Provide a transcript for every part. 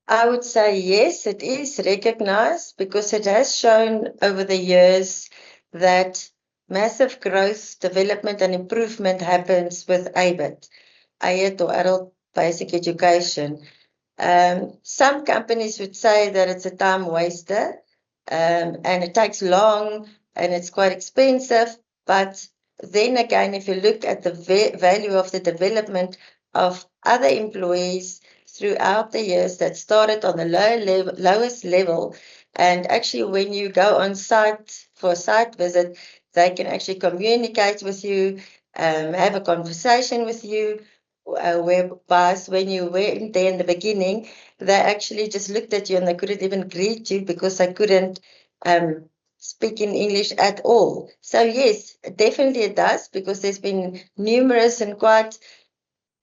I would say yes, it is recognized because it has shown over the years that massive growth, development, and improvement happens with ABIT, AID or Adult Basic Education. Some companies would say that it's a time waster, and it takes long and it's quite expensive. But then again, if you look at the value of the development of other employees throughout the years that started on the lowest level, and actually when you go on site for a site visit, they can actually communicate with you, have a conversation with you, whereby when you went there in the beginning, they actually just looked at you and they couldn't even greet you because they couldn't um, speak in English at all. So yes, definitely it does because there's been numerous and quite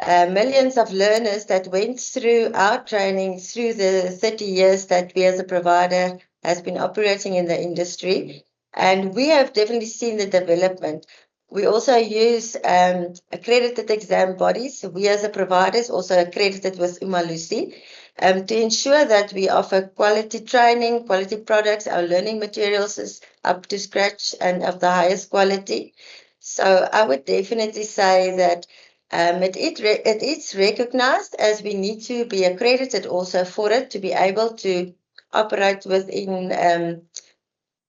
millions of learners that went through our training through the 30 years that we as a provider has been operating in the industry. And we have definitely seen the development. We also use accredited exam bodies. We as a providers also accredited with Umalusi to ensure that we offer quality training, quality products. Our learning materials is up to scratch and of the highest quality. So I would definitely say that it is recognized as we need to be accredited also for it to be able to operate within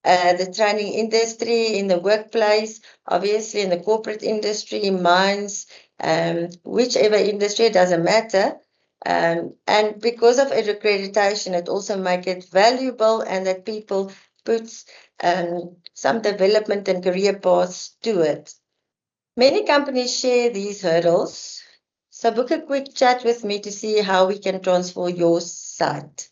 the training industry, in the workplace, obviously in the corporate industry, mines, whichever industry, it doesn't matter. And because of accreditation, it also makes it valuable and that people put some development and career paths to it. Many companies share these hurdles, so book a quick chat with me to see how we can transform your site.